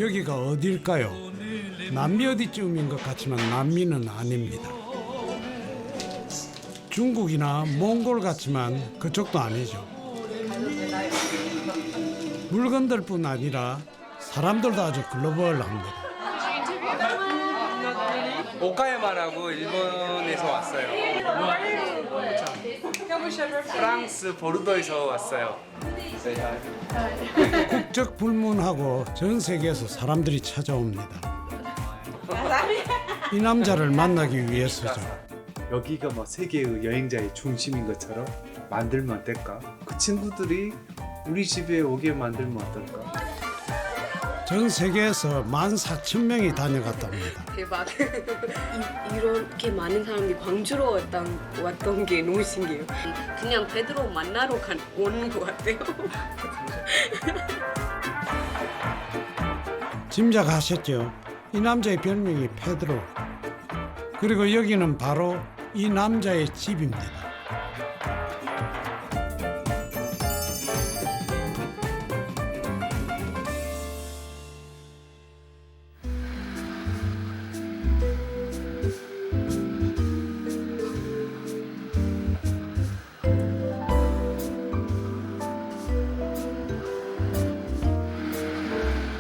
여기가 어딜까요? 남미 어디쯤인 것 같지만 남미는 아닙니다. 중국이나 몽골 같지만 그쪽도 아니죠. 물건들뿐 아니라 사람들도 아주 글로벌합니다. 오카야마라고 일본에서 왔어요. 프랑스 보르도에서 왔어요. 국적 불문하고 전 세계에서 사람들이 찾아옵니다. 이 남자를 만나기 위해서죠. 여기가 뭐 세계의 여행자의 중심인 것처럼 만들면 어떨까? 그 친구들이 우리 집에 오게 만들면 어떨까? 전 세계에서 14,000명이 다녀갔답니다. 대박. 이렇게 많은 사람들이 광주로 왔던 게 너무 신기해요. 그냥 베드로 만나러 오는 것 같아요. 짐작하셨죠? 이 남자의 별명이 페드로. 그리고 여기는 바로 이 남자의 집입니다.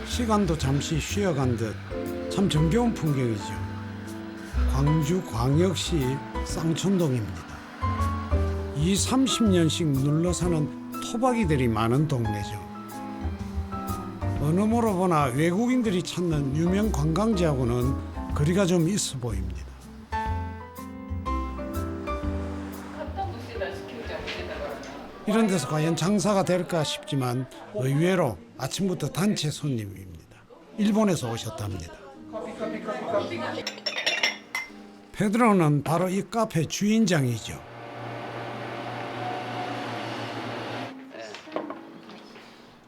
시간도 잠시 쉬어간 듯 참 정겨운 풍경이죠. 광주광역시 쌍촌동입니다. 30년씩 눌러 사는 토박이들이 많은 동네죠. 어느 모로 보나 외국인들이 찾는 유명 관광지하고는 거리가 좀 있어 보입니다. 이런 데서 과연 장사가 될까 싶지만 의외로 아침부터 단체 손님입니다. 일본에서 오셨답니다. 페드로는 바로 이 카페 주인장이죠.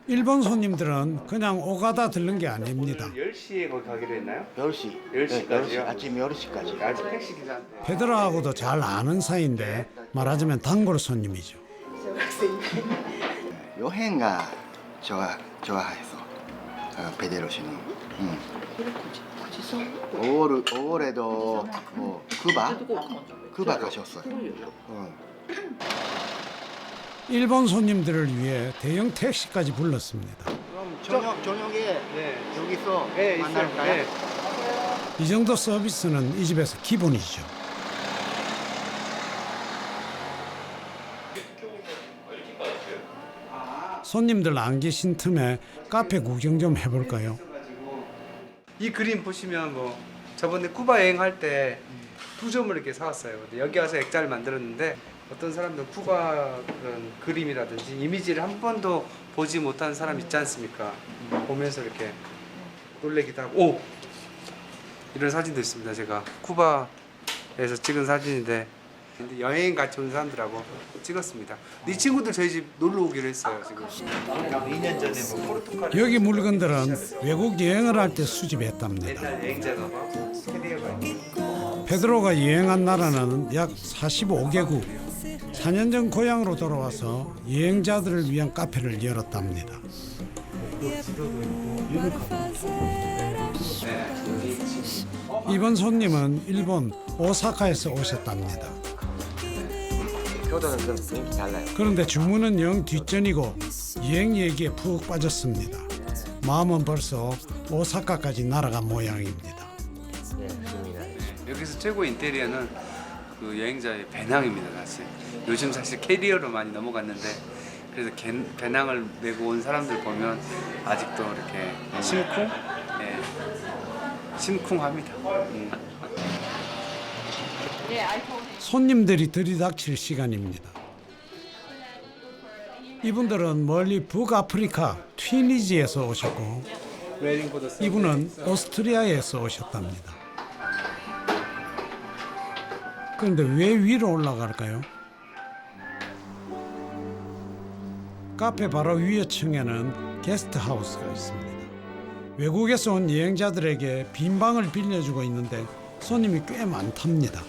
일본 손님들은 그냥 오가다 들른 게 아닙니다. 10시에 거기 가기로 했나요? 10시. 10시까지요? 아침 10시까지. 아직 택시 기사한테. 페드로하고도 잘 아는 사이인데 말하자면 단골 손님이죠. 여행가 좋아해서 베데로 씨는. 올해도 뭐 쿠바 가셨어요. 일본 손님들을 위해 대형 택시까지 불렀습니다. 그럼 저녁에 여기서 만날까요? 이 정도 서비스는 이 집에서 기본이죠. 손님들 안 계신 틈에 카페 구경 좀 해볼까요? 이 그림 보시면 뭐 저번에 쿠바 여행할 때 2점을 이렇게 사왔어요. 근데 여기 와서 액자를 만들었는데 어떤 사람들은 쿠바 그런 그림이라든지 이미지를 한 번도 보지 못한 사람 있지 않습니까? 보면서 이렇게 놀래기도 하고 오! 이런 사진도 있습니다. 제가 쿠바에서 찍은 사진인데 근데 여행 같이 온 사람들하고 찍었습니다. 이 친구들 저희 집 놀러 오기로 했어요. 지금 2년 전에 뭐 포르투갈 여기 물건들은 외국 여행을 할 때 수집했답니다. 옛날 여행자가 막 캐리어가 페드로가 여행한 나라는 약 45개국. 4년 전 고향으로 돌아와서 여행자들을 위한 카페를 열었답니다. 이번 손님은 일본 오사카에서 오셨답니다. 그런데 주문은 영 뒷전이고 여행 얘기에 푹 빠졌습니다. 마음은 벌써 오사카까지 날아간 모양입니다. 여기서 최고 인테리어는 그 여행자의 배낭입니다. 사실 요즘 사실 캐리어로 많이 넘어갔는데 그래서 배낭을 메고 온 사람들 보면 아직도 이렇게 심쿵합니다. 손님들이 들이닥칠 시간입니다. 이분들은 멀리 북아프리카 튀니지에서 오셨고 이분은 오스트리아에서 오셨답니다. 그런데 왜 위로 올라갈까요? 카페 바로 위에 층에는 게스트하우스가 있습니다. 외국에서 온 여행자들에게 빈 방을 빌려주고 있는데 손님이 꽤 많답니다.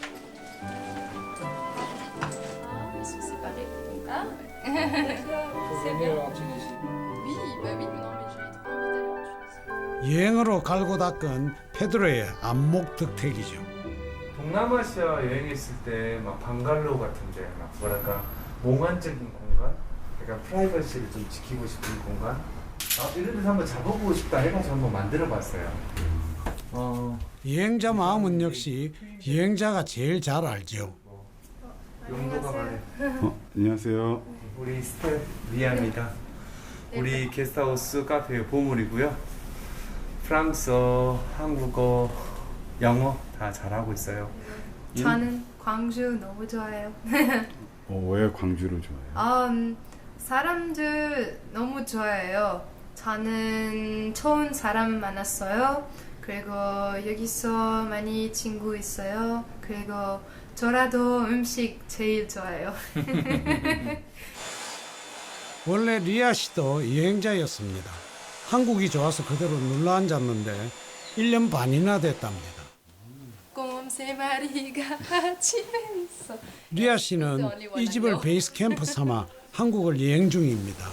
여행으로 갈고 닦은 페드로의 안목 득택이죠. 동남아시아 여행했을 때 막 방갈로 같은데 막 뭐랄까 몽환적인 공간, 약간 프라이버시를 좀 지키고 싶은 공간, 이런 데서 한번 잡아보고 싶다 해가지고 한번 만들어봤어요. 여행자 마음은 역시 여행자가 제일 잘 알죠. 용도가 많아요. 안녕하세요. 우리 스텝 리아입니다. 우리 게스트하우스 카페 보물이고요. 프랑스어, 한국어, 영어 다 잘하고 있어요. 저는 광주 너무 좋아해요. 왜 광주를 좋아해요? 사람들 너무 좋아해요. 저는 좋은 사람 만났어요. 그리고 여기서 많이 친구 있어요. 그리고 저라도 음식 제일 좋아해요. 원래 리아 씨도 여행자였습니다. 한국이 좋아서 그대로 눌러앉았는데 1년 반이나 됐답니다. 곰 3마리가 집에 있어. 리아 씨는 이 집을 베이스 캠프 삼아 한국을 여행 중입니다.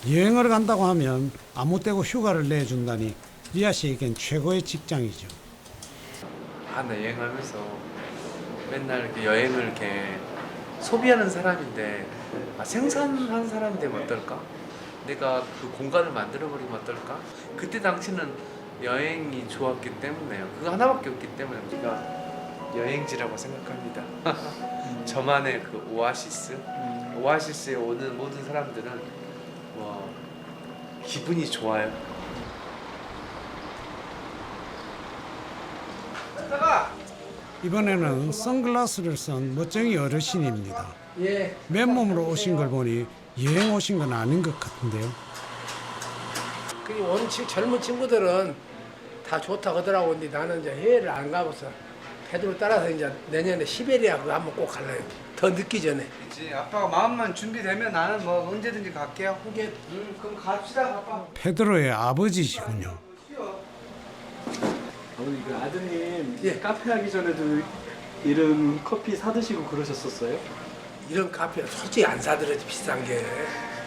여행을 간다고 하면 아무 때고 휴가를 내준다니 리아 씨에겐 최고의 직장이죠. 나 여행하면서 맨날 이렇게 여행을 이렇게 소비하는 사람인데 생산하는 사람이 되면 어떨까? 내가 그 공간을 만들어버리면 어떨까? 그때 당시는 여행이 좋았기 때문에요. 그거 하나밖에 없기 때문에 우리가 여행지라고 생각합니다. 저만의 그 오아시스, 오아시스에 오는 모든 사람들은 뭐 기분이 좋아요. 이번에는 선글라스를 쓴 멋쟁이 어르신입니다. 맨몸으로 오신 걸 보니 여행 오신 건 아닌 것 같은데요. 그 오는 젊은 친구들은 다 좋다고 하더라고. 근데 나는 이제 해외를 안 가봐서 페드로 따라서 이제 내년에 시베리아 그거 한번 꼭 갈래요. 더 늦기 전에. 그렇지. 아빠가 마음만 준비되면 나는 뭐 언제든지 갈게요. 그럼 갑시다, 아빠. 페드로의 아버지시군요. 아버님 그 아드님 카페 하기 전에도 이런 커피 사드시고 그러셨었어요? 이런 카페는 솔직히 안 사들어지 비싼 게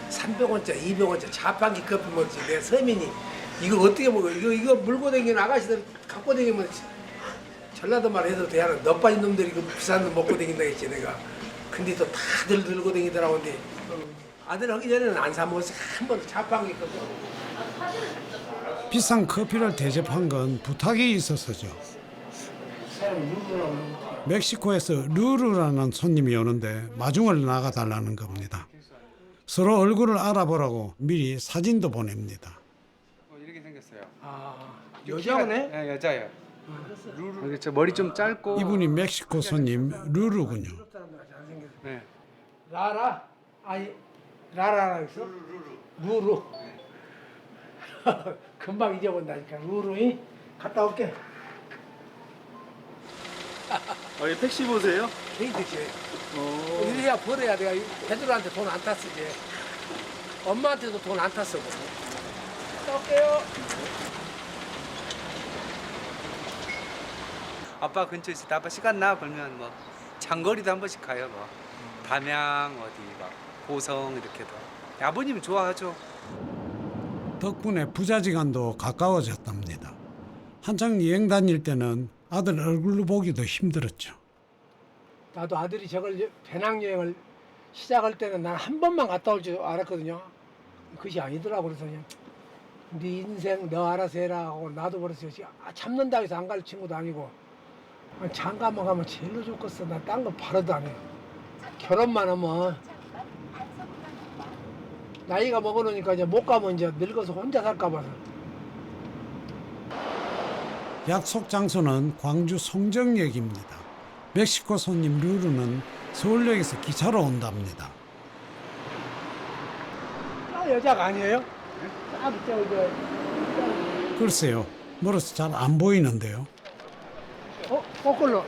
300원짜리 200원짜리 자판기 커피 먹지. 내 서민이 이거 어떻게 먹어? 이거 물고 다니는 아가씨들 갖고 다니면 전라도 말 해도 돼야 너 빠진 놈들이 그 비싼 거 먹고 다닌다 했지 내가. 근데 또 다들 들고 다니더라고. 근데 아들 하기 전에는 안 사 먹었어. 한 번도 자판기 커피. 비싼 커피를 대접한 건 부탁이 있어서죠. 멕시코에서 루루라는 손님이 오는데 마중을 나가달라는 겁니다. 서로 얼굴을 알아보라고 미리 사진도 보냅니다. 이렇게 생겼어요. 여자네? 네, 여자예요. 루루. 그렇죠. 머리 좀 짧고. 이분이 멕시코 손님 루루군요. 네. 라라? 아니 라라라 있어? 루루. 금방 잊어본다니까. 루루이 갔다 올게. 이 택시 보세요? 개인 택시. 이래야 벌어야 내가 배들한테 돈 안 탔어 이제. 엄마한테도 돈 안 탔어. 갔다 올게요. 아빠 근처에 있을 때 아빠 시간 나 그러면 뭐 장거리도 한 번씩 가요. 뭐 담양 어디 막 고성 이렇게도. 아버님 좋아하죠. 덕분에 부자지간도 가까워졌답니다. 한창 여행 다닐 때는 아들 얼굴로 보기도 힘들었죠. 나도 아들이 저걸 배낭여행을 시작할 때는 난 한 번만 갔다 올 줄 알았거든요. 그것이 아니더라고. 그래서 그냥 네 인생 너 알아서 해라 하고 나도 그래서 참는다고 해서 안 갈 친구도 아니고 장가만 가면 제일로 좋겠어. 나 딴 거 바라도 안 해요. 결혼만 하면 나이가 먹어놓으니까 이제 못 가면 이제 늙어서 혼자 살까 봐서. 약속 장소는 광주 송정역입니다. 멕시코 손님 루루는 서울역에서 기차로 온답니다. 여자가 아니에요? 글쎄요, 멀어서 잘 안 보이는데요. 거꾸로.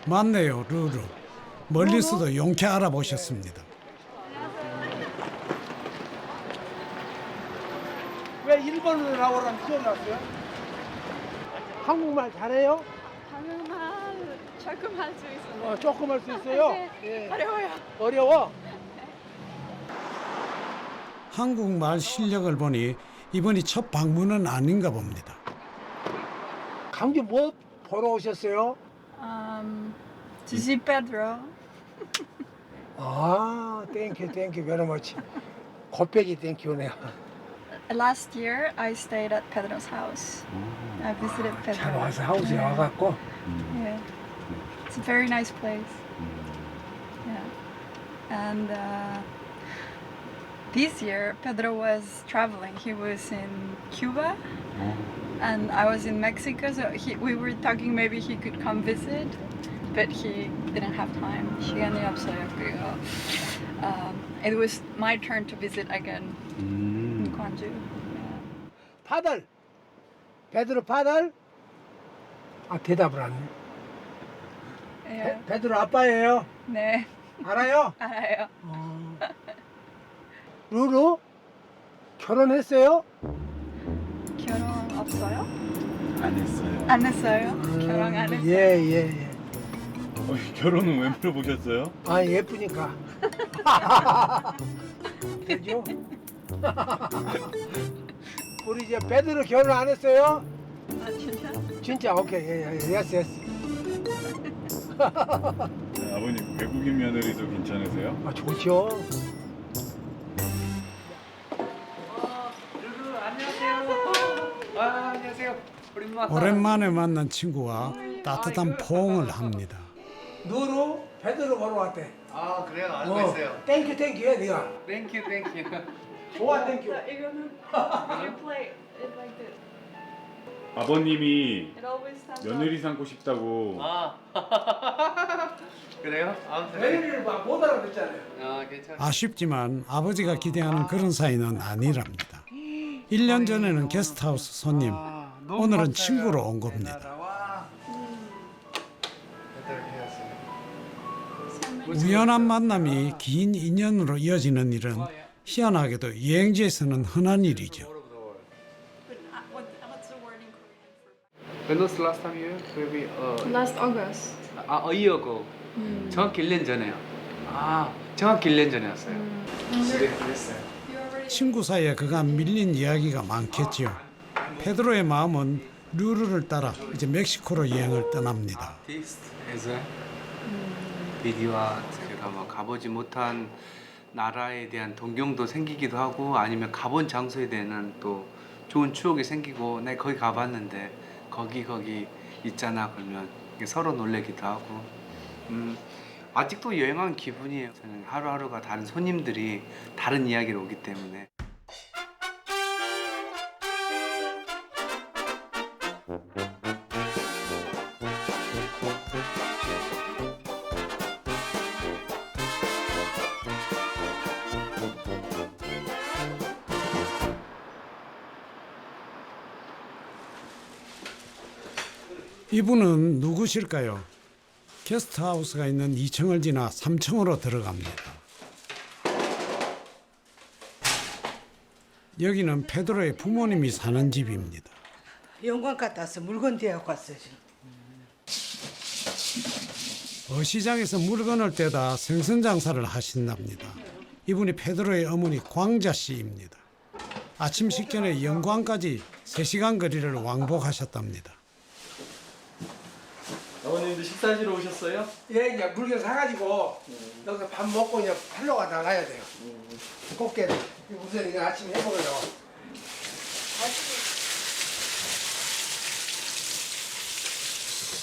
맞네요, 루루. 멀리서도 용케 알아보셨습니다. 왜 일본으로 나오라는 키워놨어요? 한국말 잘해요? 한국말 조금 할 수 있어요. 조금 할 수 있어요? 네. 예. 어려워요. 어려워? 한국말 실력을 보니 이번이 첫 방문은 아닌가 봅니다. 강주 뭐 보러 오셨어요? To see Pedro. 아, 땡큐 very much. 곱빼기 땡큐네요. Last year, I stayed at Pedro's house. I visited Pedro. 잘 와서 하우스에 와갖고. Yeah. It's a very nice place. Yeah. And this year, Pedro was traveling. He was in Cuba, and I was in Mexico. So we were talking maybe he could come visit, but he didn't have time. 시간이 없어요. 그리고 it was my turn to visit again in Gwangju. 파달. 베드로 파달? 아, 대답을 안 해. Yeah. 베드로 아빠예요. 네, 알아요? 알아요. 루루? 결혼했어요? 결혼 없어요? 안 했어요. 안 했어요? 결혼 안 했어요? 예. 결혼은 왜 물어보셨어요? 아, 예쁘니까. 되죠? 우리 이제 베드로 결혼 안 했어요? 아 진짜? 진짜 오케이. 예스. 아버님 외국인 며느리도 괜찮으세요? 아, 좋죠. 루루 안녕하세요. 아, 안녕하세요. 오랜만에 만난 친구와 따뜻한 포옹을 합니다. 누루 베드로 보러 왔대. 아 그래요? 알고 있어요. 땡큐 해 네가. 땡큐. 좋아 땡큐. 이거는 you play it like this. 아버님이 It always stands up. 며느리 삼고 싶다고. 아. 그래요? 아무튼. 며느리를 못 알아듣잖아요. 아, 괜찮아. 아쉽지만 아버지가 기대하는 그런 사이는 아니랍니다. 1년 전에는 게스트하우스 손님, 오늘은 친구로 온 겁니다. 우연한 만남이 긴 인연으로 이어지는 일은 희한하게도 여행지에서는 흔한 일이죠. What's the word in Korean for? When was the last time you maybe Last August. a year ago. 정확히 1년 전에요. 아, 정확히 1년 전이었어요. 네, 그랬어요. 친구 사이에 그간 밀린 이야기가 많겠지요. 페드로의 마음은 루루를 따라 이제 멕시코로 여행을 떠납니다. 아티스트에서 비디와 제가 뭐 가보지 못한 나라에 대한 동경도 생기기도 하고 아니면 가본 장소에 대한 또 좋은 추억이 생기고 내 거기 가봤는데 거기 있잖아 그러면 서로 놀래기도 하고 아직도 여행한 기분이에요. 저는 하루하루가 다른 손님들이 다른 이야기로 오기 때문에. 이분은 누구실까요? 게스트하우스가 있는 2층을 지나 3층으로 들어갑니다. 여기는 페드로의 부모님이 사는 집입니다. 영광 갔다 왔어. 물건 대갖고 왔어요. 지금. 어시장에서 물건을 떼다 생선장사를 하신답니다. 이분이 페드로의 어머니 광자 씨입니다. 아침 식전에 영광까지 3시간 거리를 왕복하셨답니다. 아버님도 식사하시러 오셨어요? 예, 이제 물건 사가지고 여기서 밥 먹고 이제 팔러 가다 가야 돼요. 꽃게를. 우선 이거 아침에 해먹으려고.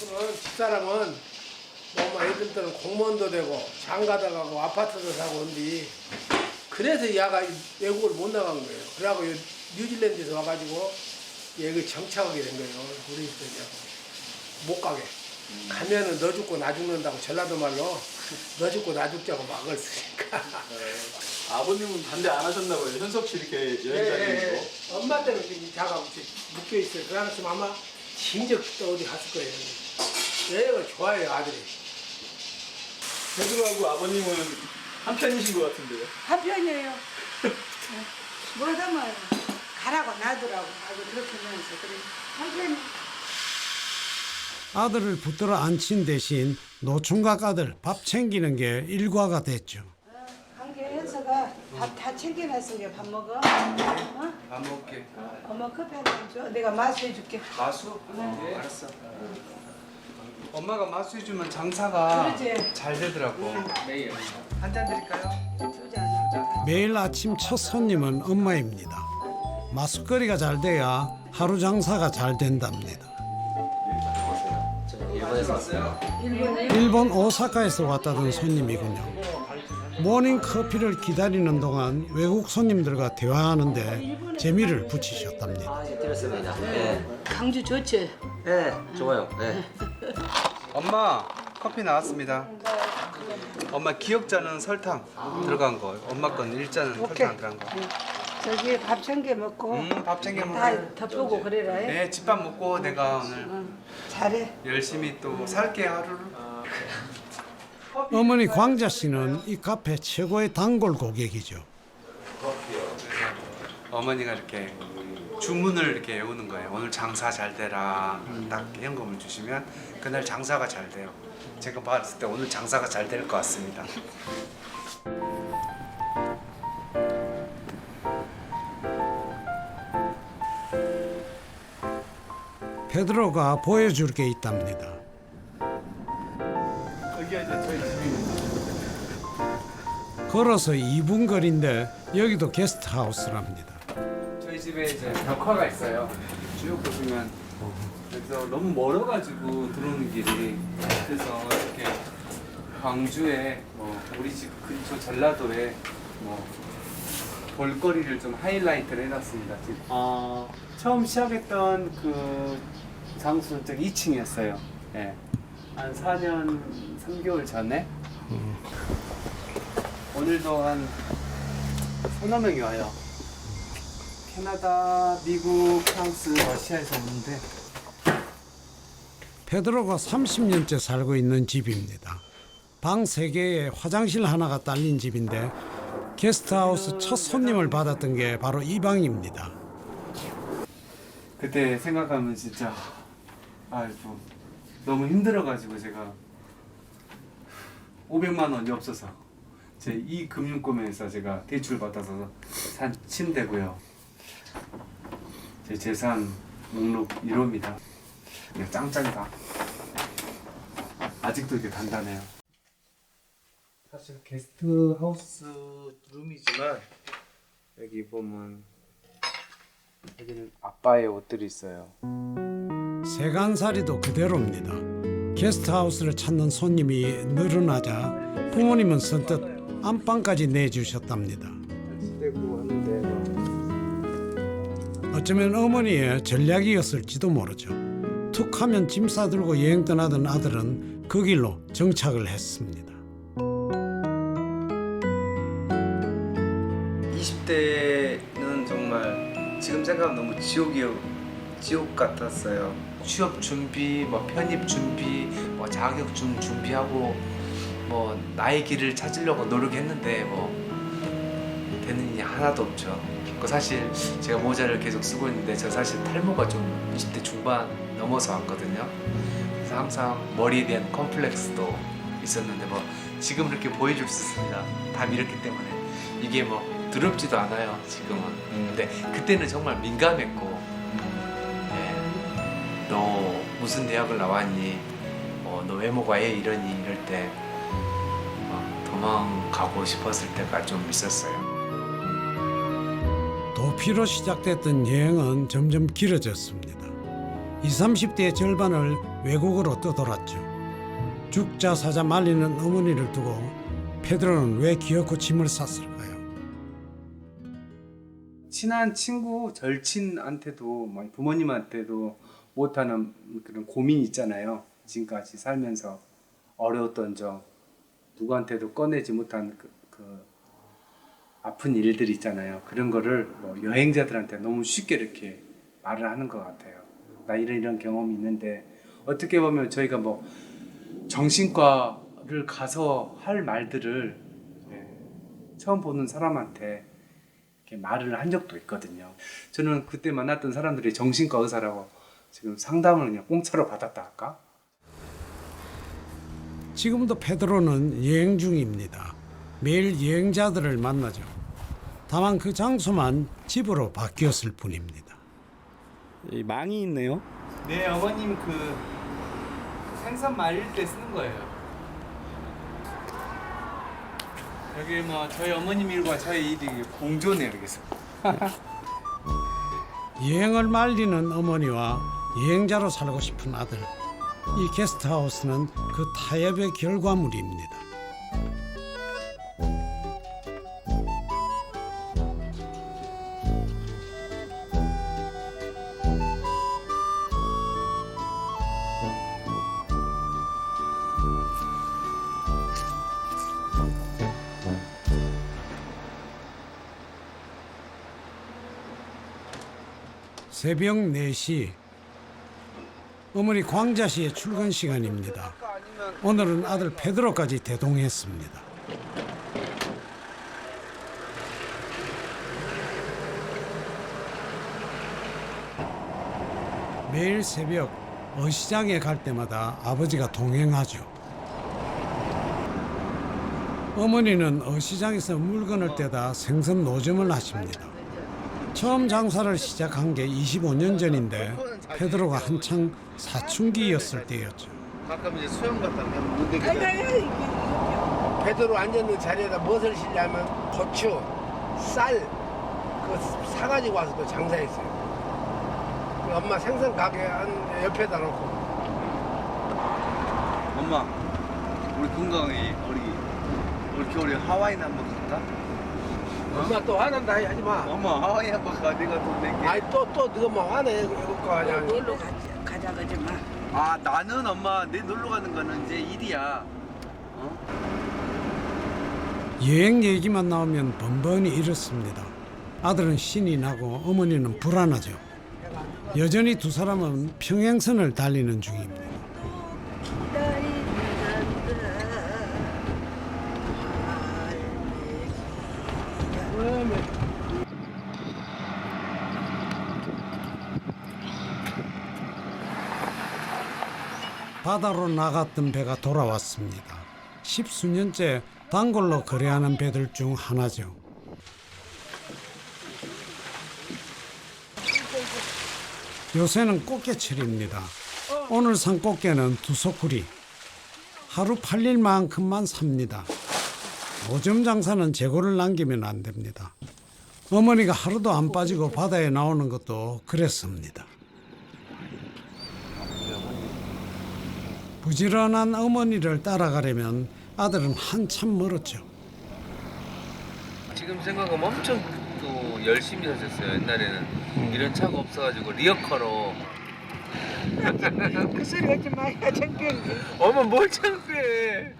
그러면 집사람은 뭐 애들들은 공무원도 되고 장가도 가고 아파트도 사고 온디 그래서 야가 외국을 못 나간 거예요. 그래갖고 뉴질랜드에서 와가지고 여기 정착하게 된 거예요. 우리 집도 못 가게. 가면은 너 죽고 나 죽는다고 전라도 말로 너 죽고 나 죽자고 막을 쓰니까. 아버님은 반대 안 하셨나 봐요. 현석 씨 이렇게 여행 다니는 거. 엄마 때문에 지금 자가 묶여 있어요. 그래서 아마 진짜 또 어디 갔을 거예요. 여행을 좋아해요 아들이. 베드로하고 아버님은 한편이신 것 같은데요. 한편이에요. 뭐라면 가라고 놔두라고 아주 그렇게 하면서 그래. 한편. 아들을 붙들어 앉힌 대신 노총각 아들 밥 챙기는 게 일과가 됐죠. 관계 현서가 밥 다 챙겨놨으니까 밥 먹어. 어? 밥 먹게. 엄마 커피 한 잔 줘. 내가 마수해줄게. 마수? 알았어. 엄마가 마수해주면 장사가 그러지. 잘 되더라고. 한 잔 드릴까요? 매일 아침 첫 손님은 엄마입니다. 마술거리가 잘 돼야 하루 장사가 잘 된답니다. 일본에서 왔어요. 일본 오사카에서 왔다던 손님이군요. 모닝 커피를 기다리는 동안 외국 손님들과 대화하는데 재미를 붙이셨답니다. 들었습니다. 네. 강주 좋지? 네, 좋아요. 네. 엄마 커피 나왔습니다. 엄마 기억자는 설탕 들어간 거. 엄마 건 일자는 설탕 들어간 거. 저기 밥 챙겨 먹고 밥 챙겨 먹고. 다 덮고 그래라. 네, 집밥 먹고 내가 오늘 잘해. 열심히 또 살게 하루를. 어머니 광자 씨는 이 카페 최고의 단골 고객이죠. 어머니가 이렇게 주문을 이렇게 외우는 거예요. 오늘 장사 잘 되라. 딱 현금을 주시면 그날 장사가 잘 돼요. 제가 봤을 때 오늘 장사가 잘 될 것 같습니다. 페드로가 보여줄 게 있답니다. 여기가 이제 저희 집입니다. 걸어서 2분 거리인데 여기도 게스트하우스랍니다. 저희 집에 이제 벽화가 있어요. 쭉 보시면 그래서 너무 멀어가지고 들어오는 길이 그래서 이렇게 광주에 뭐 우리 집 근처 전라도에 뭐 볼거리를 좀 하이라이트를 해놨습니다. 지금. 처음 시작했던 그 장소는 저기 2층이었어요. 예. 한 4년 3개월 전에 오늘도 한 서너 명이 와요. 캐나다, 미국, 프랑스, 러시아에서 오는데 페드로가 30년째 살고 있는 집입니다. 방 3개에 화장실 하나가 딸린 집인데 게스트하우스 첫 손님을 받았던 게 바로 이 방입니다. 그때 생각하면 진짜 아이고 너무 힘들어가지고 제가 500만 원이 없어서 제 이 금융권에서 제가 대출 받아서 산 침대고요. 제 재산 목록 1호입니다. 그냥 짱짱이다. 아직도 이렇게 단단해요. 사실 게스트하우스 룸이지만 여기 보면 여기는 아빠의 옷들이 있어요. 세간살이도 그대로입니다. 게스트하우스를 찾는 손님이 늘어나자 부모님은 선뜻 안방까지 내주셨답니다. 쓰고 하는데 어쩌면 어머니의 전략이었을지도 모르죠. 툭 하면 짐 싸들고 여행 떠나던 아들은 그 길로 정착을 했습니다. 20대는 정말 지금 생각하면 너무 지옥 같았어요. 취업 준비, 뭐 편입 준비, 뭐 자격증 준비하고 뭐 나의 길을 찾으려고 노력했는데 뭐 되는 일이 하나도 없죠. 그 사실 제가 모자를 계속 쓰고 있는데 저 사실 탈모가 좀 20대 중반 넘어서 왔거든요. 그래서 항상 머리에 대한 컴플렉스도 있었는데 뭐 지금 이렇게 보여줄 수 있습니다. 다 밀었기 때문에 이게 뭐 두렵지도 않아요 지금은. 근데 그때는 정말 민감했고 너 무슨 대학을 나왔니? 너 외모가 왜 이러니? 이럴 때 도망가고 싶었을 때가 좀 있었어요. 도피로 시작됐던 여행은 점점 길어졌습니다. 20, 30대의 절반을 외국으로 떠돌았죠. 죽자 사자 말리는 어머니를 두고 페드로는 왜 기어코 짐을 쌌을까요? 친한 친구, 절친한테도 부모님한테도 못하는 그런 고민이 있잖아요. 지금까지 살면서 어려웠던 점, 누구한테도 꺼내지 못한 그 아픈 일들이 있잖아요. 그런 거를 뭐 여행자들한테 너무 쉽게 이렇게 말을 하는 것 같아요. 나 이런 경험이 있는데 어떻게 보면 저희가 뭐 정신과를 가서 할 말들을 처음 보는 사람한테 이렇게 말을 한 적도 있거든요. 저는 그때 만났던 사람들이 정신과 의사라고 지금 상담을 그냥 공짜로 받았다 할까? 지금도 페드로는 여행 중입니다. 매일 여행자들을 만나죠. 다만 그 장소만 집으로 바뀌었을 뿐입니다. 이 망이 있네요. 네, 어머님 그 생선 말릴 때 쓰는 거예요. 여기 뭐 저희 어머님 일과 저희 일이 공존해요, 여기서. 여행을 말리는 어머니와 여행자로 살고 싶은 아들. 이 게스트하우스는 그 타협의 결과물입니다. 새벽 4시 어머니 광자시의 출근 시간입니다. 오늘은 아들 페드로까지 대동했습니다. 매일 새벽 어시장에 갈 때마다 아버지가 동행하죠. 어머니는 어시장에서 물건을 떼다 생선 노점을 하십니다. 처음 장사를 시작한 게 25년 전인데 페드로가 한창 사춘기였을 때였죠. 가끔 이제 수영 갔다 오면 못 되게 베드로 앉았는 자리에다 무엇을 실냐면 고추, 쌀, 그거 사가지고 와서 또 장사했어요. 엄마 생선 가게 한 옆에다 놓고. 엄마 우리 건강히 우리 겨울에 하와이나 한번 갈까? 엄마 또 화난다 하지 마. 엄마 하와이 한번 가. 내가 돈 낼게. 아니 또 네가 뭐 화내 이거 하냐. 놀러 가자 그러지 마. 아 나는 엄마 내 놀러 가는 거는 이제 일이야. 여행 얘기만 나오면 번번이 이렇습니다. 아들은 신이 나고 어머니는 불안하죠. 여전히 두 사람은 평행선을 달리는 중입니다. 바다로 나갔던 배가 돌아왔습니다. 십수년째 단골로 거래하는 배들 중 하나죠. 요새는 꽃게철입니다. 오늘 산 꽃게는 2소쿠리. 하루 팔릴 만큼만 삽니다. 노점 장사는 재고를 남기면 안 됩니다. 어머니가 하루도 안 빠지고 바다에 나오는 것도 그랬습니다. 부지런한 어머니를 따라가려면 아들은 한참 멀었죠. 지금 생각하면 엄청 또 열심히 하셨어요. 옛날에는 이런 차가 없어가지고 리어커로. 그 소리 하지 마. 야 창피해. 엄마 뭘 창피해.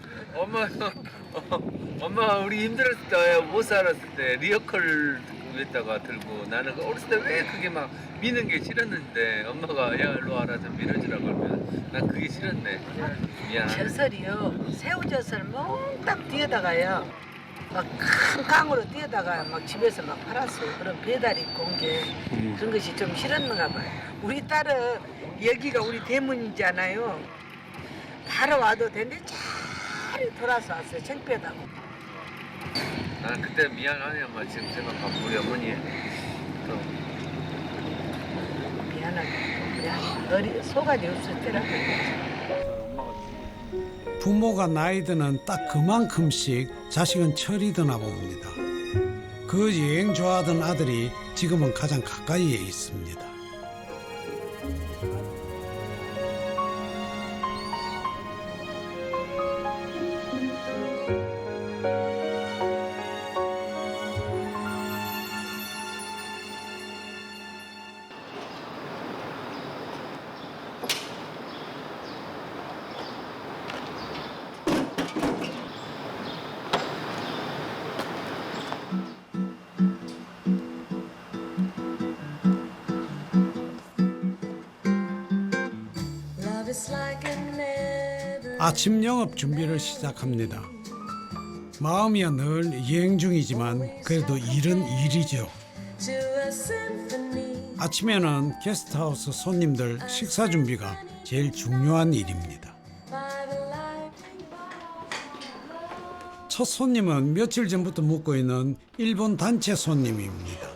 엄마 우리 힘들었을 때 못 살았을 때 리어커를 위에다가 들고 나는 어렸을 때 왜 그게 막 미는 게 싫었는데 엄마가 야 일로 와라 좀 밀어주라 그러면 난 그게 싫었네. 미안. 젖설이요. 새우젓을 몽땅 뒤에다가요. 막 큰 강으로 뒤에다가 막 집에서 막 팔았어요. 그런 배달 있고 온 게 그런 것이 좀 싫었는가 봐요. 우리 딸은 여기가 우리 대문이잖아요. 바로 와도 되는데 잘 돌아서 왔어요. 창피하다고. 난 그때 미안하네 엄마. 지금 생각하면 우리 어머니 또 미안하게 속아지 없을 때라고. 부모가 나이 드는 딱 그만큼씩 자식은 철이 드나 봅니다. 그 여행 좋아하던 아들이 지금은 가장 가까이에 있습니다. 아침 영업 준비를 시작합니다. 마음이야 늘 여행 중이지만 그래도 일은 일이죠. 아침에는 게스트하우스 손님들 식사 준비가 제일 중요한 일입니다. 첫 손님은 며칠 전부터 묵고 있는 일본 단체 손님입니다.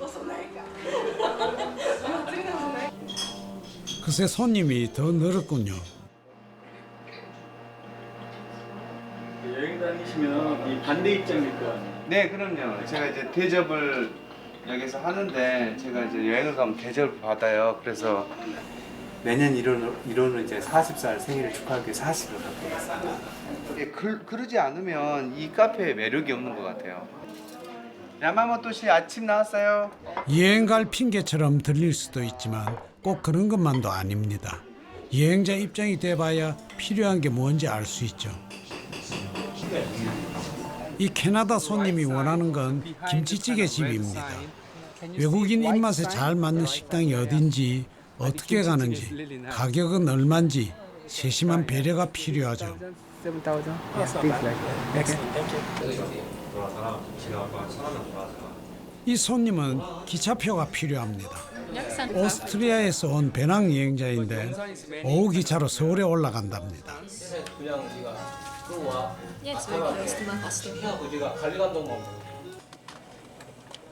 그새 손님이 더 늘었군요. 여행 다니시면 이 반대 입장일 거 아니에요? 네, 그럼요. 제가 이제 대접을 여기서 하는데 제가 이제 여행을 가면 대접을 받아요. 그래서 내년 1월로 이제 40살 생일을 축하하기 위해서 40을 갖고 왔습니다. 그러지 않으면 이 카페에 매력이 없는 것 같아요. 야마모토 씨 아침 나왔어요. 여행 갈 핑계처럼 들릴 수도 있지만 꼭 그런 것만도 아닙니다. 여행자 입장이 돼봐야 필요한 게 뭔지 알 수 있죠. 이 캐나다 손님이 원하는 건 김치찌개 집입니다. 외국인 입맛에 잘 맞는 식당이 어딘지, 어떻게 가는지, 가격은 얼마인지 세심한 배려가 필요하죠. 이 손님은 기차표가 필요합니다. 오스트리아에서 온 배낭여행자인데 오후 기차로 서울에 올라간답니다.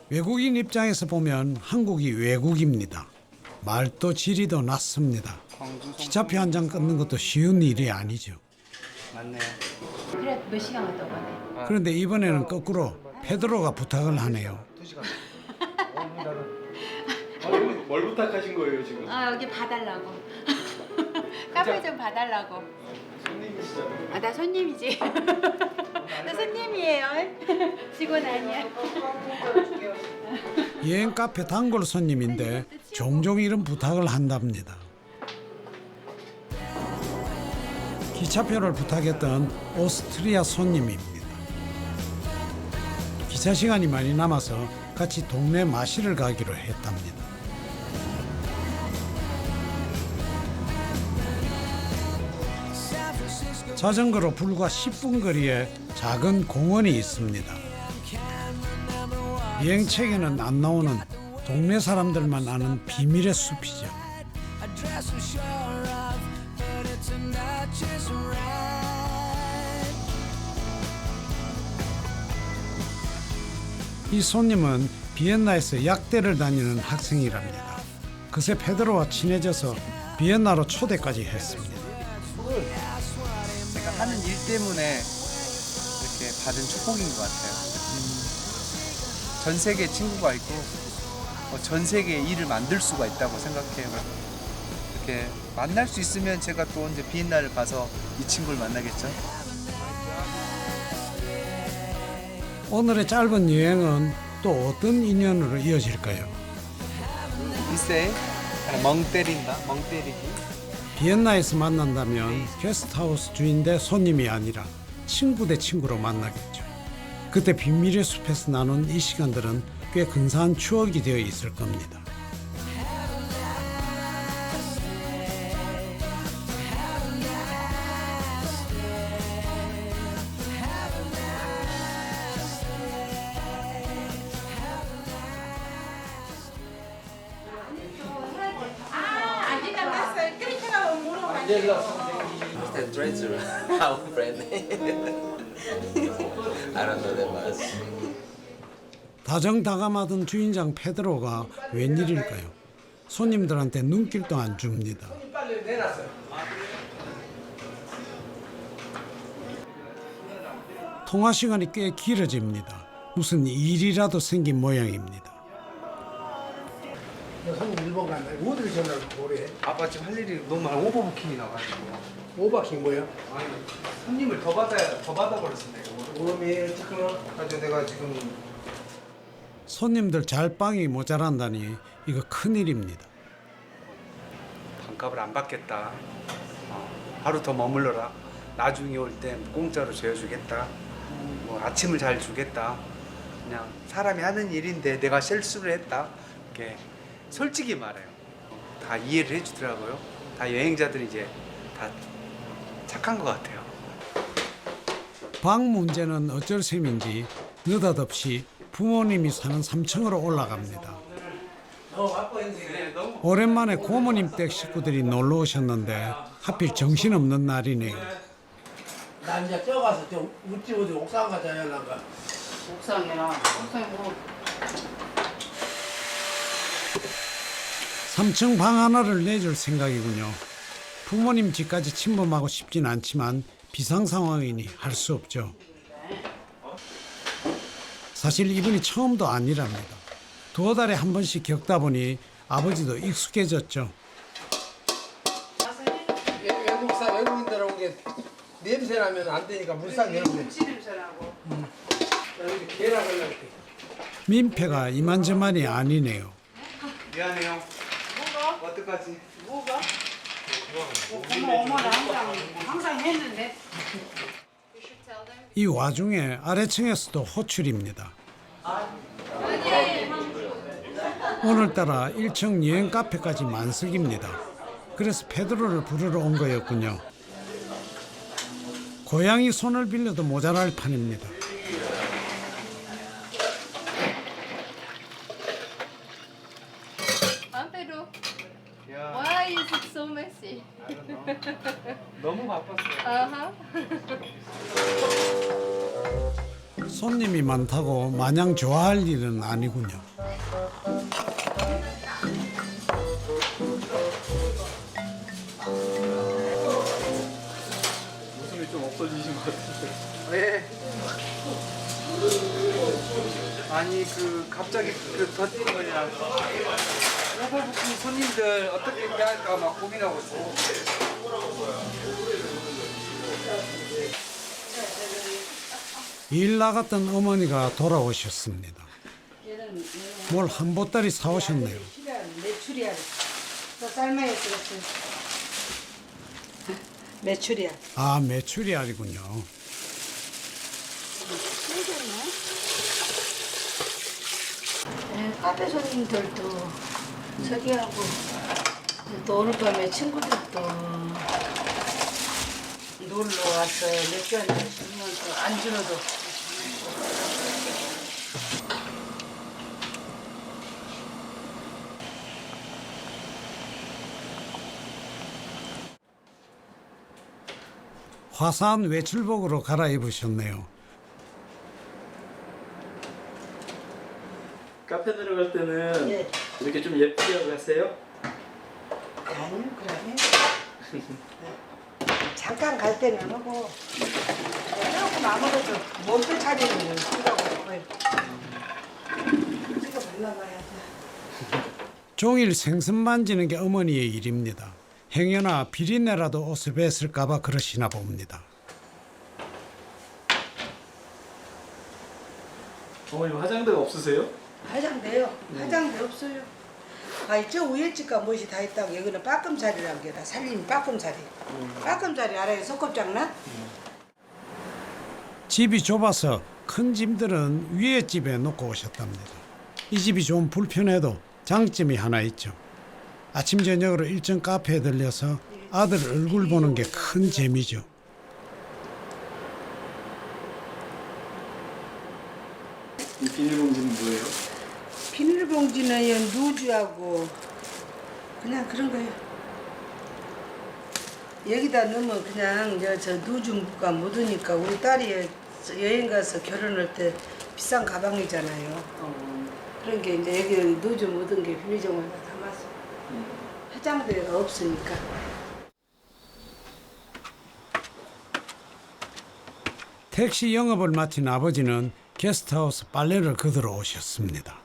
외국인 입장에서 보면 한국이 외국입니다. 말도 지리도 낮습니다. 기차표 한 장 끊는 것도 쉬운 일이 아니죠. 맞네요. 그래 몇 시간 갔다 오거네. 그런데 이번에는 거꾸로 페드로가 부탁을 하네요. 뭘 부탁하신 거예요 지금? 아 여기 봐달라고. 카페 좀 봐달라고. 손님이시잖아요. 아 나 손님이지. 나 손님이에요. 직원 아니야. 여행 카페 단골 손님인데 종종 이런 부탁을 한답니다. 기차표를 부탁했던 오스트리아 손님입니다. 기차 시간이 많이 남아서 같이 동네 마실을 가기로 했답니다. 자전거로 불과 10분 거리에 작은 공원이 있습니다. 여행책에는 안 나오는 동네 사람들만 아는 비밀의 숲이죠. 이 손님은 비엔나에서 약대를 다니는 학생이랍니다. 그새 페드로와 친해져서 비엔나로 초대까지 했습니다. 제가 하는 일 때문에 이렇게 받은 축복인 것 같아요. 전 세계에 친구가 있고 전 세계에 일을 만들 수가 있다고 생각해요. 이렇게 만날 수 있으면 제가 또 언제 비엔나를 가서 이 친구를 만나겠죠. 오늘의 짧은 여행은 또 어떤 인연으로 이어질까요? 글쎄, 멍 때린다, 멍 때리기. 비엔나에서 만난다면 게스트하우스 주인 대 손님이 아니라 친구 대 친구로 만나겠죠. 그때 비밀의 숲에서 나눈 이 시간들은 꽤 근사한 추억이 되어 있을 겁니다. The treasure, our friend. I don't know that much. 다정다감하던 주인장 페드로가 웬일일까요? 손님들한테 눈길도 안 줍니다. 통화 시간이 꽤 길어집니다. 무슨 일이라도 생긴 모양입니다. 손님 일본 간다. 어디를 전화를 오래? 아빠 지금 할 일이 너무 많아. 오버부킹이 나가지고. 오버킹 뭐야? 아니, 손님을 더 받아버렸습니다. 오메 지금 그래서 내가 지금 손님들 잘빵이 모자란다니 이거 큰일입니다. 반값을 안 받겠다. 하루 더 머물러라. 나중에 올 때 공짜로 재워주겠다. 뭐 아침을 잘 주겠다. 그냥 사람이 하는 일인데 내가 실수를 했다. 이렇게 솔직히 말해요. 다 이해를 해주더라고요. 다 여행자들이 이제 다 착한 것 같아요. 방 문제는 어쩔 셈인지 느닷없이 부모님이 사는 3층으로 올라갑니다. 오랜만에 고모님 댁 식구들이 놀러 오셨는데 하필 정신없는 날이네요. 나 이제 쪄가서 좀 우찌 어디 옥상 가자 하려가. 옥상이나 옥상에 뭐 3층 방 하나를 내줄 생각이군요. 부모님 집까지 침범하고 싶진 않지만 비상 상황이니 할 수 없죠. 사실 이분이 처음도 아니랍니다. 두어 달에 한 번씩 겪다 보니 아버지도 익숙해졌죠. 외국인들하고 이게 냄새 나면 안 되니까 물상 열면 돼. 냄새 나고. 여기 계란 올라갈 때. 민폐가 이만저만이 아니네요. 미안해요. 뭐가? 어떡하지? 뭐가? 어머나 항상 했는데. 이 와중에 아래층에서도 호출입니다. 오늘따라 1층 여행 카페까지 만석입니다. 그래서 페드로를 부르러 온 거였군요. 고양이 손을 빌려도 모자랄 판입니다. Pedro, why is it so messy? 너무 바빴어요. 손님이 많다고 마냥 좋아할 일은 아니군요. 웃음이 좀 없어지신 것 같은데. 왜? 아니 갑자기 더티거리랑 오버부킹 손님들 어떻게 대할까 막 고민하고 있어요. 일 나갔던 어머니가 돌아오셨습니다. 뭘 한 보따리 사오셨네요. 메추리알. 너 삶아야 되겠어. 메추리알. 아, 메추리알이군요. 카페 손님들도 저기하고 또 오늘 밤에 친구들도 놀러 와서 맥주 한잔 주면서 안주로도 화사한 외출복으로 갈아입으셨네요. 카페 들어갈 때는 예. 이렇게 좀 예쁘게 하고 가세요? 아니요 그러면 잠깐 갈 때는 하고 조금 아무래도 몸빼 차리는 생각하고 싶어요. 지금 만나봐야 돼. 종일 생선 만지는 게 어머니의 일입니다. 행여나 비린내라도 옷에 뱄을까 봐 그러시나 봅니다. 어머니 화장대가 없으세요? 화장대요? 화장대 없어요. 아니 저 위에 집과 무엇이 다 있다고. 여기는 빠끔자리라는 게 다 살림 빠끔자리. 빠끔자리 알아요? 소꿉장난? 집이 좁아서 큰 짐들은 위에 집에 놓고 오셨답니다. 이 집이 좀 불편해도 장점이 하나 있죠. 아침 저녁으로 일정 카페에 들려서 아들 얼굴 보는 게 큰 재미죠. 이 비닐봉지는 뭐예요? 비닐봉지는 누주하고 그냥 그런 거예요. 여기다 넣으면 그냥 저 누주가 묻으니까 우리 딸이 여행 가서 결혼할 때 비싼 가방이잖아요. 그런 게 이제 여기 누주 묻은 게 비닐봉지에 담아서 화장대가 없으니까. 택시 영업을 마친 아버지는 게스트하우스 빨래를 거들어 오셨습니다.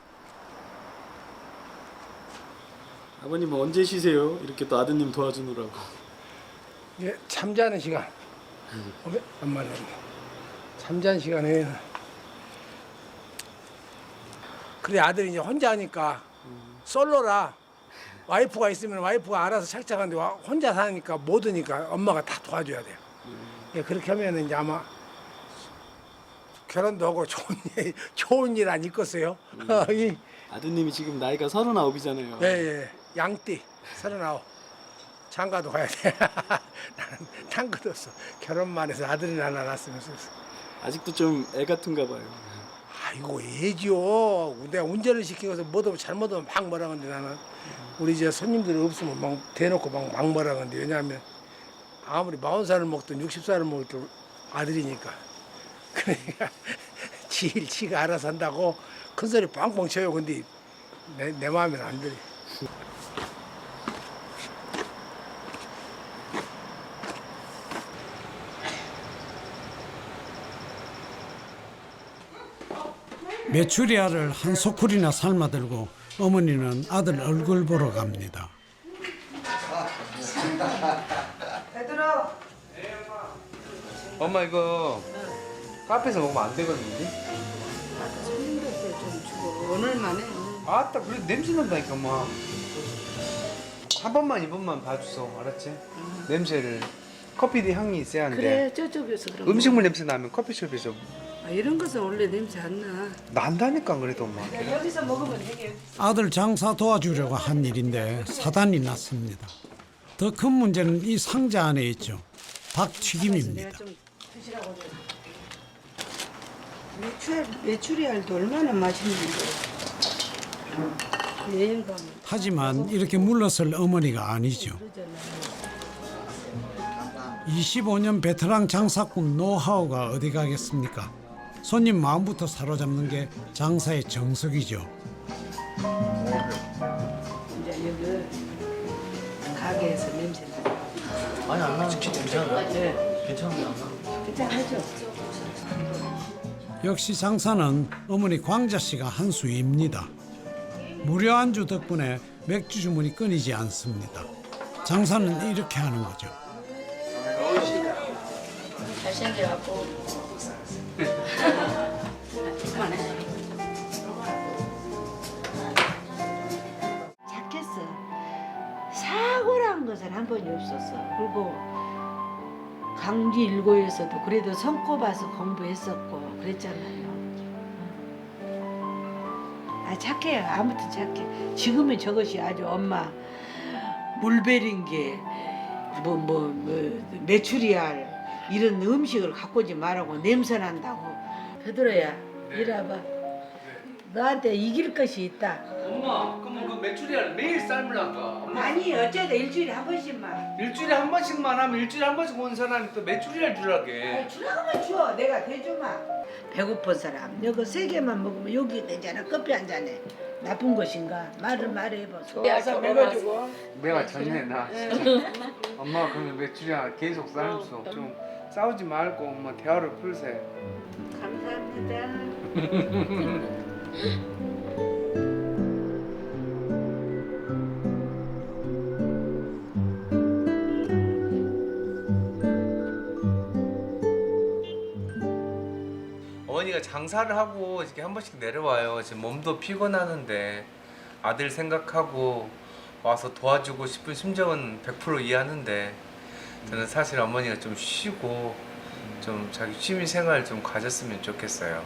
아버님 언제 쉬세요? 이렇게 또 아드님 도와주느라고. 예, 잠자는 시간. 엄마는 잠자는 시간에 그래 아들이 이제 혼자 하니까 솔로라 와이프가 있으면 와이프가 알아서 착착한데 혼자 사니까 못 오니까 엄마가 다 도와줘야 돼요. 예, 그렇게 하면 이제 아마 결혼도 하고 좋은 일 안 있겠어요? 아드님이 지금 나이가 39이잖아요. 예, 예. 양띠 39. 장가도 가야 돼. 나는 tan것도 없어. 결혼만 해서 아들이 하나 낳았으면 좋겠어. 아직도 좀 애 같은가 봐요. 아이고 애죠. 내가 운전을 시키고서 뭐도 잘못하면 막 뭐라 하는데 나는 우리 이제 손님들이 없으면 막 대놓고 막 뭐라 하는데 왜냐하면 아무리 40살을 먹든 60살을 먹든 아들이니까. 그러니까 지가 알아서 한다고 큰 소리 뻥뻥 쳐요. 근데 내 마음에는 안 들어. 메추리알을 한 소쿠리나 삶아들고 어머니는 아들 얼굴 보러 갑니다. 엄마 이거 카페에서 먹으면 안 되거든요. 손님들한테 좀 주고 오늘만에 아따 그래 냄새 난다니까 엄마. 한 번만 이번만 봐주소 알았지? 냄새를 커피 향이 있어야 하는데 그래 저쪽에서 그럼 음식물 냄새 나면 커피숍에서 아, 이런 것은 원래 냄새 안 나. 난다니까 그래도 엄마. 여기서 먹으면 되게 아들 장사 도와주려고 한 일인데 사단이 났습니다. 더 큰 문제는 이 상자 안에 있죠. 닭튀김입니다. 좀 드시라고 메추리알도 얼마나 맛있는데. 여행 가면 하지만 이렇게 물러설 어머니가 아니죠. 25년 베테랑 장사꾼 노하우가 어디 가겠습니까? 손님 마음부터 사로잡는 게 장사의 정석이죠. 이제 여기 가게에서 냄새 나. 아니 안 나는 괜찮아. 네. 괜찮은데 안 나는. 괜찮죠? 역시 장사는 어머니 광자 씨가 한 수입니다. 무료 안주 덕분에 맥주 주문이 끊이지 않습니다. 장사는 이렇게 하는 거죠. 잘생겨갖고 착했어. 사고란 것은 한 번이 없었어. 그리고 강지 일고에서도 그래도 손꼽아서 공부했었고 그랬잖아요. 아 착해요. 아무튼 착해. 지금은 저것이 아주 엄마 물베린 게 메추리알 이런 음식을 갖고 오지 말라고 냄새 난다고. 베드로야 이리 와봐. 너한테 이길 것이 있다. 엄마 그러면 그 메추리알 매일 삶으란가? 아니 어쩌다 일주일에 한 번씩만. 일주일에 한 번씩만 하면 일주일에 한 번씩 온 사람이 또 메추리알 주라게. 주라고만 줘. 내가 대주마. 배고픈 사람 여기 3개만 먹으면 여기 되잖아. 커피 한 잔에. 나쁜 것인가? 말을 말해봐. 와서 먹어주고. 내가 전에 나 진짜 엄마 그러면 메추리알 계속 삶소. 좀 싸우지 말고 엄마 대화를 풀세. 감사합니다. 어머니가 장사를 하고 이렇게 한 번씩 내려와요. 지금 몸도 피곤하는데 아들 생각하고 와서 도와주고 싶은 심정은 100% 이해하는데 저는 사실 어머니가 좀 쉬고 좀 자기 취미 생활 좀 가졌으면 좋겠어요.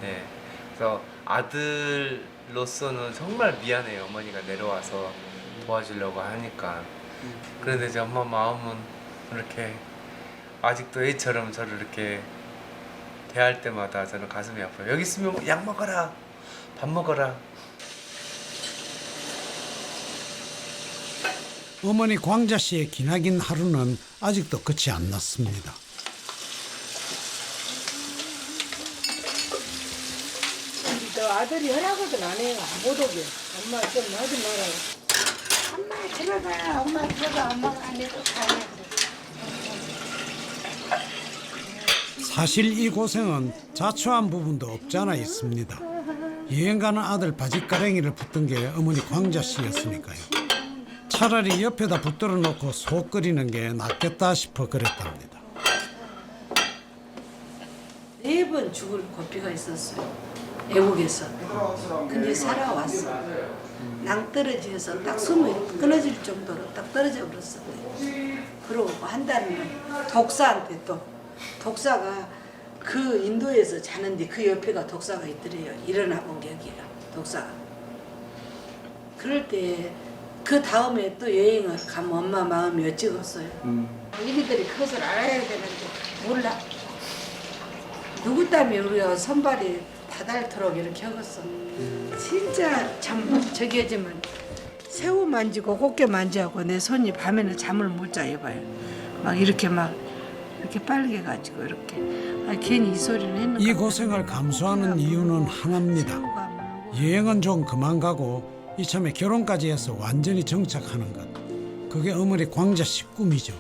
네. 그래서 아들로서는 정말 미안해요. 어머니가 내려와서 도와주려고 하니까. 그런데 이제 엄마 마음은 이렇게 아직도 애처럼 저를 이렇게 대할 때마다 저는 가슴이 아파요. 여기 있으면 약 먹어라, 밥 먹어라. 어머니 광자 씨의 기나긴 하루는 아직도 끝이 안 났습니다. 너 아들이 허락을 안 해요. 못 오게. 엄마 좀 하지 말아요. 엄마 들어가. 엄마 들어가. 엄마가 안 해도 가야 사실 이 고생은 자초한 부분도 없지 않아 있습니다. 여행 가는 아들 바짓가랭이를 붙든 게 어머니 광자 씨였으니까요. 차라리 옆에다 붙들어 놓고 속 끓이는 게 낫겠다 싶어 그랬답니다. 4번 죽을 고비가 있었어요. 애국에서. 근데 살아왔어. 낭떠러지에서 딱 숨이 끊어질 정도로 딱 떨어져 버렸어. 그러고 한 달은 독사한테 또 독사가 그 인도에서 자는데 그 옆에가 독사가 있더래요. 일어나 본 게 여기가 독사가. 그럴 때 그 다음에 또 여행을 가면 엄마 마음이 어찌겠어요. 이리들이 그것을 알아야 되는데 몰라. 누구 때문에 우리가 손발이 다닳도록 이렇게 하겠어. 진짜 참 저기 하지만 새우 만지고 꽃게 만지고 내 손이 밤에는 잠을 못 자. 해봐요. 막 이렇게 막 이렇게 빨개가지고 이렇게 괜히 이 소리를 했는 이 고생을 감수하는 이유는 하나입니다. 여행은 좀 그만 가고 이참에 결혼까지 해서 완전히 정착하는 것. 그게 어머니 광자 씨 꿈이죠.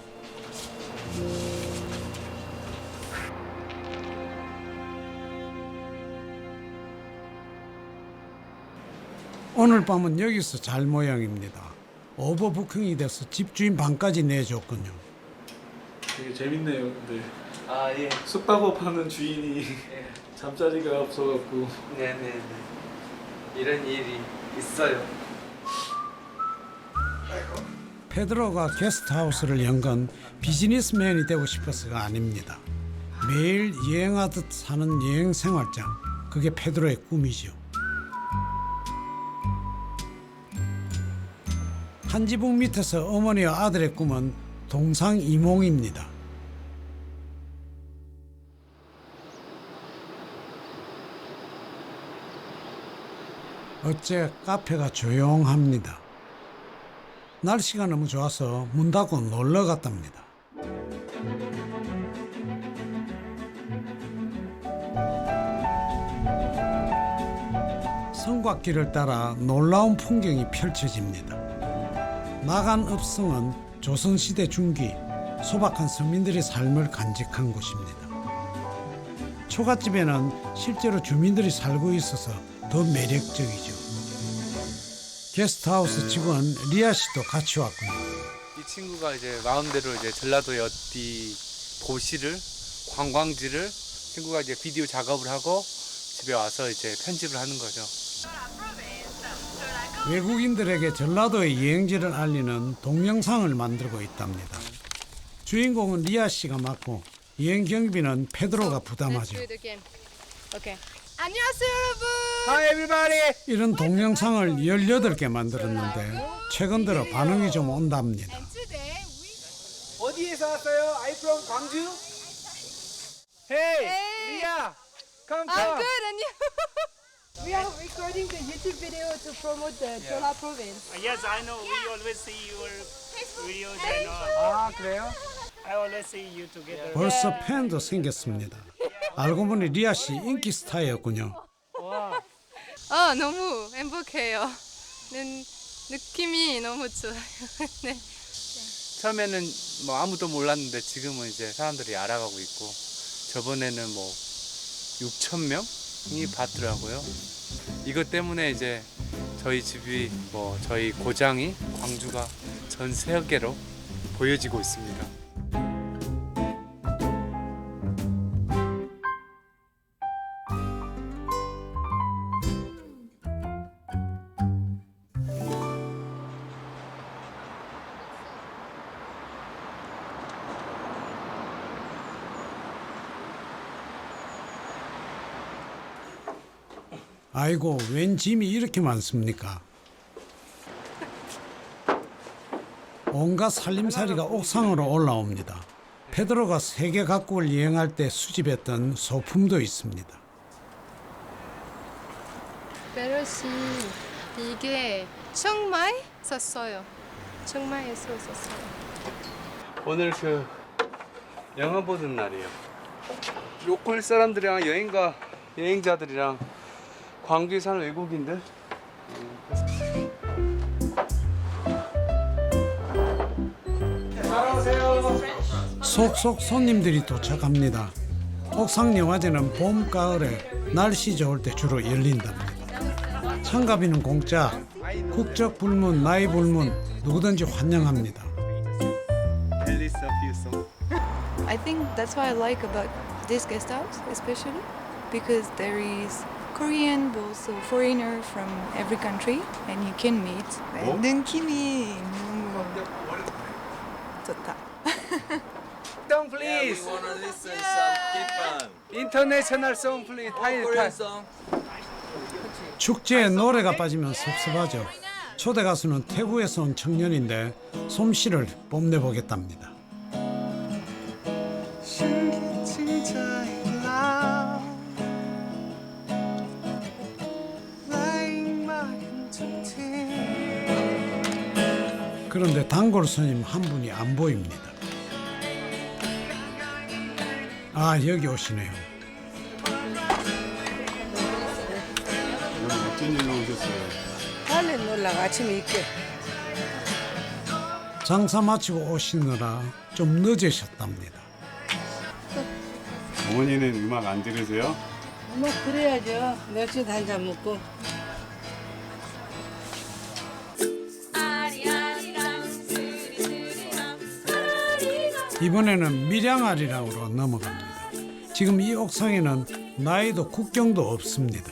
오늘 밤은 여기서 잘 모양입니다. 오버부킹이 돼서 집주인 방까지 내줬군요. 되게 재밌네요. 근데 아 예. 숙박업 하는 주인이 잠자리가 없어갖고. 네네네. 이런 일이 있어요. 페드로가 게스트하우스를 연 건 비즈니스맨이 되고 싶어서가 아닙니다. 매일 여행하듯 사는 여행 생활장, 그게 페드로의 꿈이죠. 한 지붕 밑에서 어머니와 아들의 꿈은 동상이몽입니다. 어째 카페가 조용합니다. 날씨가 너무 좋아서 문 닫고 놀러 갔답니다. 성곽길을 따라 놀라운 풍경이 펼쳐집니다. 나간 읍성은 조선시대 중기 소박한 서민들의 삶을 간직한 곳입니다. 초가집에는 실제로 주민들이 살고 있어서 더 매력적이죠. 게스트하우스 직원 리아 씨도 같이 왔군요. 이 친구가 이제 마음대로 이제 전라도 어디 도시를 관광지를 친구가 이제 비디오 작업을 하고 집에 와서 이제 편집을 하는 거죠. 외국인들에게 전라도의 여행지를 알리는 동영상을 만들고 있답니다. 주인공은 리아 씨가 맡고 여행 경비는 페드로가 부담하죠. 안녕하세요 여러분. Hi everybody. 이런 동영상을 18개 만들었는데 최근 들어 반응이 좀 온답니다. 어디에서 왔어요? I'm from 광주. Hey, Ria, come. I'm good and you? We are recording the YouTube video to promote the Chola province. Yes, I know. We always see your videos and all. 아 그래요? I always see you together. 벌써 팬도 생겼습니다. 알고 보니 리아 씨 인기 스타였군요. 너무 행복해요. 느낌이 너무 좋아요. 네. 처음에는 뭐 아무도 몰랐는데 지금은 이제 사람들이 알아가고 있고 저번에는 뭐 6천 명이 봤더라고요. 이것 때문에 이제 저희 집이 뭐 저희 고장이 광주가 전 세계로 보여지고 있습니다. 아이고, 웬 짐이 이렇게 많습니까? 온갖 살림살이가 옥상으로 올라옵니다. 페드로가 세계 각국을 여행할 때 수집했던 소품도 있습니다. 페드로 씨, 이게 청마에 샀어요. 청마에서 샀어요. 오늘 그 영화 보는 날이에요. 로컬 사람들이랑 여행자들이랑 광주에 사는 외국인들 속속 손님들이 도착합니다. 옥상 영화제는 봄, 가을에 날씨 좋을 때 주로 열린답니다. 참가비는 공짜, 국적 불문, 나이 불문 누구든지 환영합니다. I think that's what I like about this guest house, especially because there is Korean, but also foreigner from every country, and you can meet. 느낌이 너무 좋다. Song please. We wanna listen some different International song please. Korean song. 축제에 노래가 빠지면 섭섭하죠. 초대 가수는 태국에서 온 청년인데 솜씨를 뽐내보겠답니다. 그런데 단골 손님 한 분이 안 보입니다. 아, 여기 오시네요. 오늘 어쩐 일로 오셨어요? 빨리 놀라가 아침에 있게. 장사 마치고 오시느라 좀 늦으셨답니다. 어머니는 음악 안 들으세요? 뭐 그래야죠. 맥주 한잔 먹고. 이번에는 밀양아리랑으로 넘어갑니다. 지금 이 옥상에는 나이도 국경도 없습니다.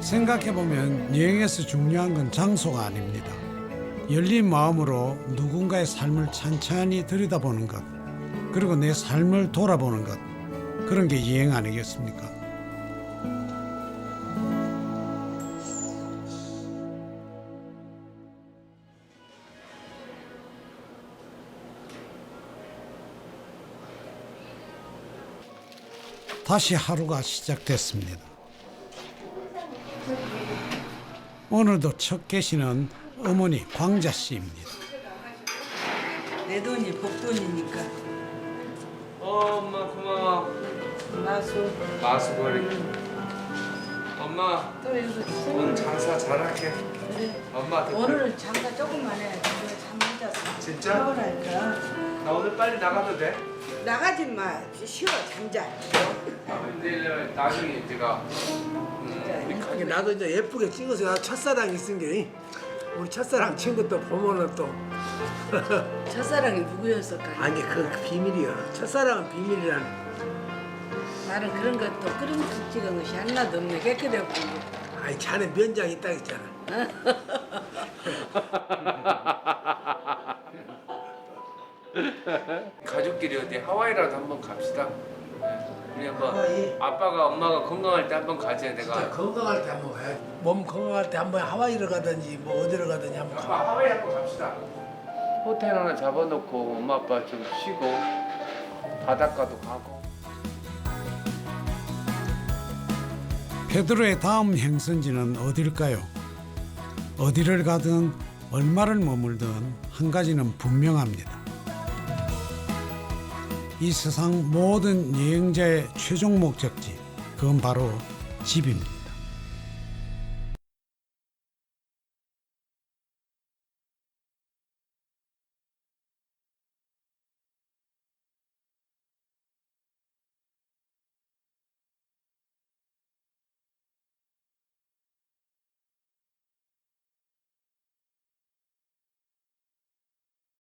생각해보면 여행에서 중요한 건 장소가 아닙니다. 열린 마음으로 누군가의 삶을 찬찬히 들여다보는 것, 그리고 내 삶을 돌아보는 것, 그런 게 여행 아니겠습니까? 다시 하루가 시작됐습니다. 오늘도 첫 계시는 어머니 광자 씨입니다. 내 돈이 복돈이니까. 엄마 고마워. 마수거리. 엄마 또 이거 오늘 장사 잘할게. 그래. 엄마 덕분에. 오늘은 잠깐 조금만 해. 이거 참 늦었어. 진짜? 서울할까? 나 오늘 빨리 나가도 돼? 나가지 마. 쉬어 잠자. 내일 나중에 제가 하긴 나도 이제 예쁘게 찍어서 나 첫사랑 있은 게 우리 첫사랑 친구 또 보면은 또 첫사랑이 누구였을까? 아니 그 비밀이야. 첫사랑은 비밀이라는. 나는 그런 것도 그런 거 찍은 것이 하나도 없네. 깨끗하고. 아니 자네 면장 있다 했잖아. 가족끼리 어디 하와이라도 한번 갑시다. 우리 한번 하와이? 아빠가 엄마가 건강할 때 한번 가자. 진짜 내가 건강할 때 한번 가야 몸 건강할 때 한번 하와이를 가든지 뭐 어디를 가든지 한번 가. 아빠 하와이 한번 갑시다. 호텔 하나 잡아놓고 엄마 아빠 좀 쉬고 바닷가도 가고. 페드로의 다음 행선지는 어딜까요? 어디를 가든 얼마를 머물든 한 가지는 분명합니다. 이 세상 모든 여행자의 최종 목적지, 그건 바로 집입니다.